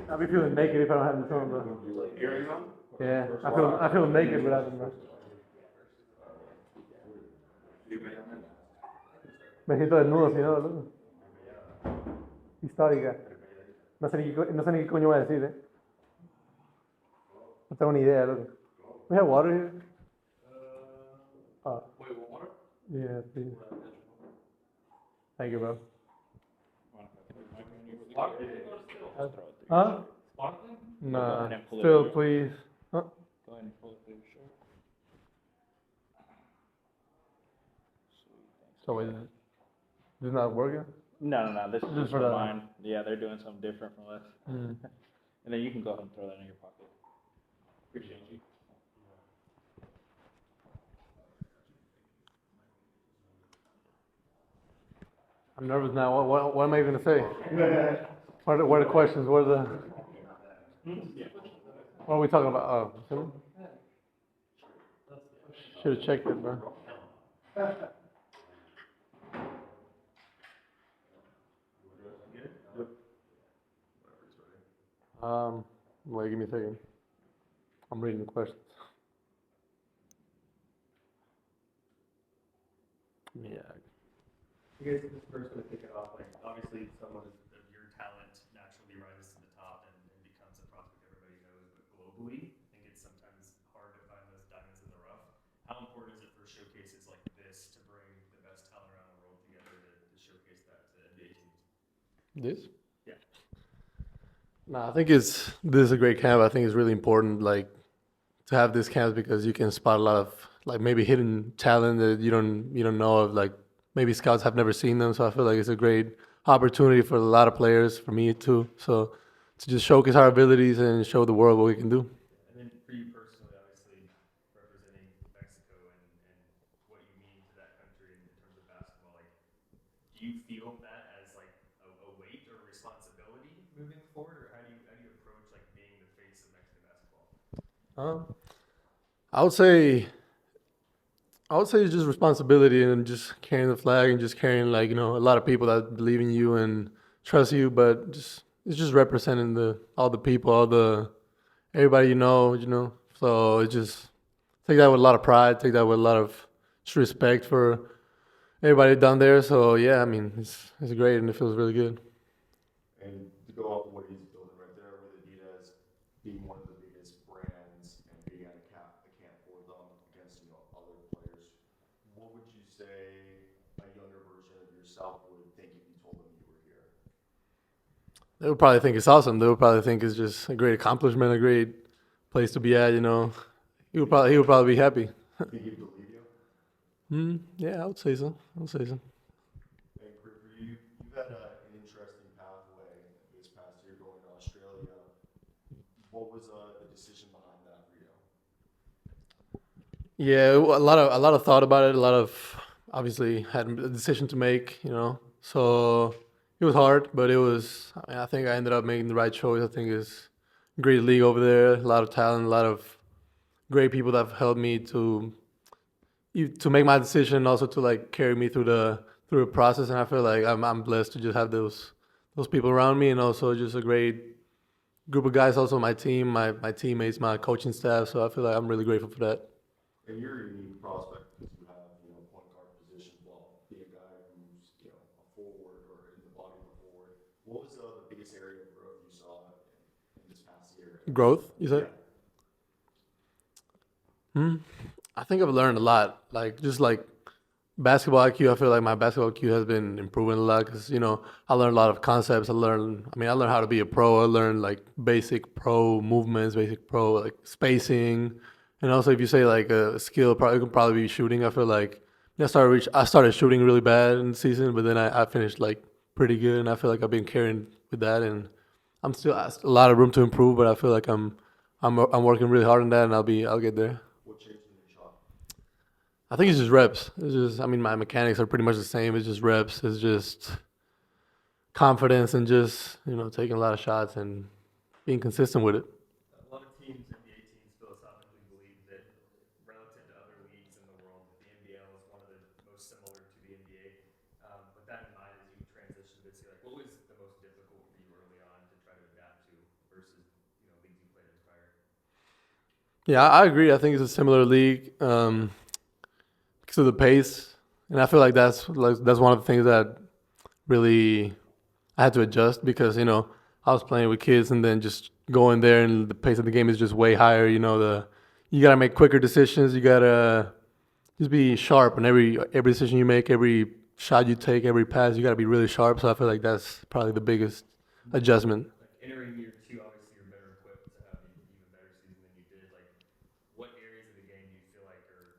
I'll be feeling naked if I don't have this on, bro. Earrings on? Yeah, I feel naked without them, bro. Me siento desnudo, si no, loco. Histórica. No sé ni qué coño voy a decir, No tengo ni idea, loco. We have water here? Oh. Wait, water? Yeah, please. Thank you, bro. Huh? Nah. Still, please. Huh? Go ahead and pull it through your shirt. So wait, this is not working? No. This is Just just for for the- mine. Yeah, they're doing something different from us. And then you can go ahead and throw that in your pocket. Appreciate you. I'm nervous now. What am I even gonna say? What are the questions? What are we talking about? Oh, swimming? Should have checked it, bro. Wait, give me a second. I'm reading the questions. Yeah. You guys first want to kick it off, like obviously someone of your talent naturally rises to the top and becomes a prospect everybody knows, but globally, I think it's sometimes hard to find those diamonds in the rough. How important is it for showcases like this to bring the best talent around the world together to showcase that to NBA teams? This? Yeah. No, I think this is a great camp. I think it's really important, like, to have this camp because you can spot a lot of like maybe hidden talent that you don't know of. Like maybe scouts have never seen them. So I feel like it's a great opportunity for a lot of players, for me too. So to just showcase our abilities and show the world what we can do. And then for you personally, obviously representing Mexico and what you mean to that country in terms of basketball, like do you feel that as like a weight or responsibility moving forward, or how do you approach like being the face of Mexican basketball? I would say it's just responsibility and just carrying the flag and just carrying like a lot of people that believe in you and trust you, but it's just representing all the people, everybody you know. So it's just take that with a lot of pride, take that with a lot of just respect for everybody down there. So yeah, I mean it's great and it feels really good. And to go off of what he's building right there with adidas being one of the biggest brands and being at a camp for them against other players, what would you say a younger version of yourself would think if you told them you were here? They would probably think it's awesome. They would probably think it's just a great accomplishment, a great place to be at. He would probably be happy. Think he'd believe you? Yeah, I would say so. And for you, you've had an interesting pathway this past year going to Australia. What was the decision behind that for you? Yeah, a lot of thought about it. A lot of obviously had a decision to make. So it was hard, but I think I ended up making the right choice. I think it's a great league over there. A lot of talent, a lot of great people that have helped me to make my decision, also to like carry me through the process. And I feel like I'm blessed to just have those people around me, and also just a great group of guys. Also my team, my teammates, my coaching staff. So I feel like I'm really grateful for that. And you're a unique prospect because you have, point guard position while being a guy who's, a forward or in the body of a forward. What was the biggest area of growth you saw in this past year? Growth, you said? I think I've learned a lot. Like just like basketball IQ, I feel like my basketball IQ has been improving a lot because I learned a lot of concepts. I learned how to be a pro. I learned like basic pro movements, basic pro like spacing, and also if you say like a skill, probably could probably be shooting. I feel like I started shooting really bad in the season, but then I finished like pretty good, and I feel like I've been carrying with that, and I'm still a lot of room to improve, but I feel like I'm working really hard on that, and I'll get there. What changed in your shot? I think it's just reps. My mechanics are pretty much the same. It's just reps. It's just confidence and just, taking a lot of shots and being consistent with it. A lot of teams, NBA teams, philosophically believe that relative to other leagues in the world, the NBL is one of the most similar to the NBA. With that in mind, as you transitioned this year, what was the most difficult Yeah, I agree. I think it's a similar league because of the pace, and I feel like that's one of the things that really I had to adjust because I was playing with kids and then just going there and the pace of the game is just way higher. You gotta make quicker decisions. You gotta just be sharp in every decision you make, every shot you take, every pass. You gotta be really sharp. So I feel like that's probably the biggest adjustment. Like entering year two, obviously you're better equipped to have an even better season than you did. Like, what areas of the game do you feel like are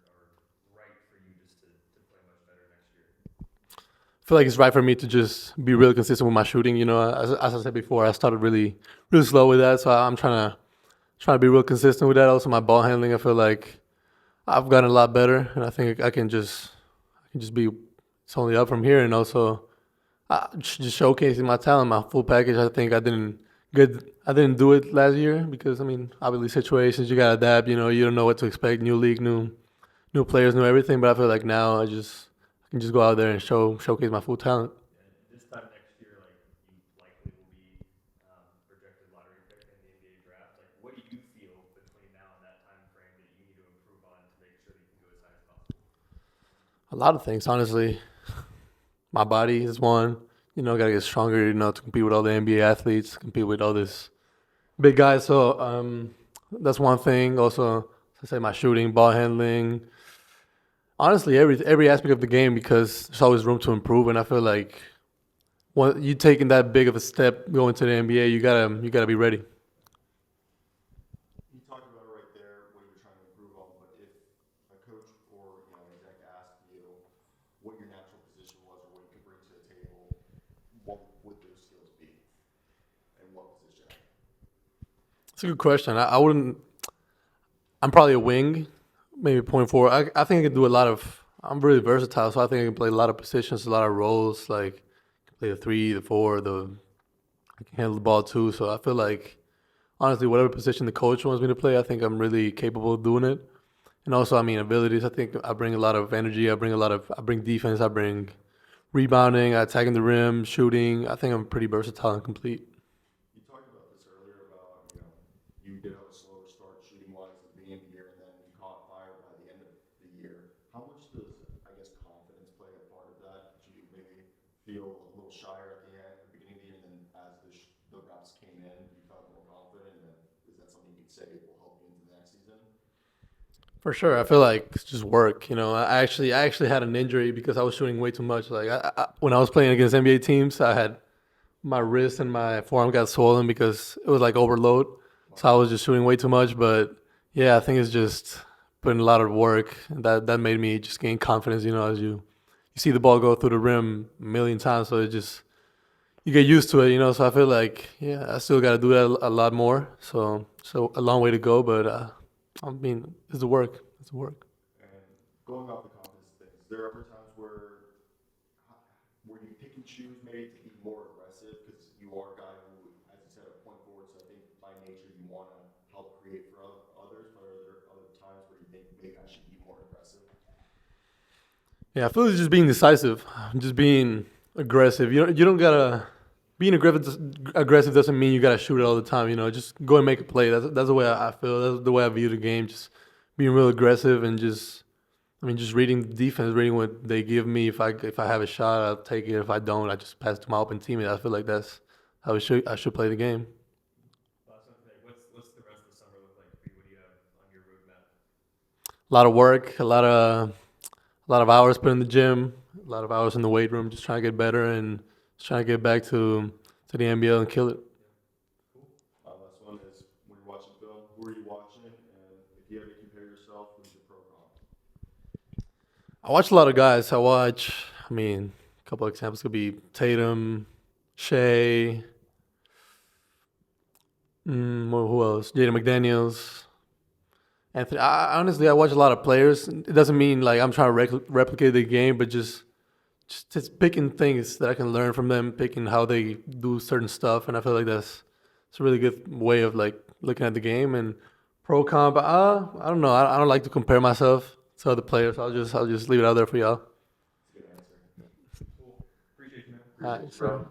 right for you just to play much better next year? I feel like it's right for me to just be really consistent with my shooting. As I said before, I started really slow with that, so I'm trying to be real consistent with that. Also, my ball handling, I feel like I've gotten a lot better, and I think I can just be it's only up from here. And also, just showcasing my talent, my full package. I think I didn't do it last year because obviously situations you gotta adapt. You don't know what to expect. New league, new players, new everything. But I feel like now I can just go out there and showcase my full talent. And this time next year, like you likely will be projected lottery pick in the NBA draft. Like, what do you feel between now and that time frame that you need to improve on to make sure that you can go as high as possible? A lot of things, honestly. My body is one. Gotta get stronger. To compete with all the NBA athletes, compete with all this big guys. So that's one thing. Also, as I say, my shooting, ball handling, honestly, every aspect of the game because there's always room to improve. And I feel like when you taking that big of a step going to the NBA, you gotta be ready. You talked about it right there, what you're trying to improve on, but if a coach or an exec asked you what your natural position was or what you could bring to the table, what would those skills be, and what position? It's a good question. I wouldn't. I'm probably a wing, maybe point forward. I think I can do a lot of. I'm really versatile, so I think I can play a lot of positions, a lot of roles. Like play the three, the four, I can handle the ball too. So I feel like honestly, whatever position the coach wants me to play, I think I'm really capable of doing it. And also, abilities. I think I bring a lot of energy. I bring defense. I bring rebounding, attacking the rim, shooting. I think I'm pretty versatile and complete. You talked about this earlier about, you did have a slower start shooting wise at the beginning of the year and then you caught fire by the end of the year. How much does, I guess, confidence play a part of that? Did you maybe feel a little shyer at the end, at the beginning of the year, and then as the reps came in, you felt more confident? And then is that something you could say will help you into the next season? For sure, I feel like it's just work. I actually had an injury because I was shooting way too much. Like when I was playing against NBA teams, I had my wrist and my forearm got swollen because it was like overload. So I was just shooting way too much. But yeah, I think it's just putting a lot of work that made me just gain confidence. As you see the ball go through the rim a million times, so it just you get used to it. So I feel like yeah, I still got to do that a lot more. So a long way to go, but it's the work. It's the work. And going off the confidence thing, is there ever times where you pick and choose maybe to be more aggressive because you are a guy who, as you said, a point forward, so I think by nature you want to help create for others, but are there other times where you think maybe I should be more aggressive? Yeah, I feel it's just being decisive, just being aggressive. You don't gotta being aggressive doesn't mean you gotta shoot it all the time. Just go and make a play. That's the way I feel. That's the way I view the game. Just being real aggressive and just reading the defense, reading what they give me. If I have a shot, I'll take it. If I don't, I just pass it to my open teammate. I feel like that's how I should play the game. Last one today. What's the rest of the summer look like for you? What do you have on your roadmap? A lot of work, a lot of hours put in the gym, a lot of hours in the weight room, just trying to get better and just trying to get back to the NBL and kill it. Last one is when you're watching film, who are you watching? And if you had to compare yourself, who's your pro comp? I watch a lot of guys. A couple of examples could be Tatum, Shea, who else? Jaden McDaniels, Anthony. Honestly, I watch a lot of players. It doesn't mean like I'm trying to replicate the game, but just picking things that I can learn from them, picking how they do certain stuff, and I feel like it's a really good way of like looking at the game. And pro comp, I don't know. I don't like to compare myself to other players. I'll just leave it out there for y'all. That's a good answer. Cool. Appreciate you, man. All right, so.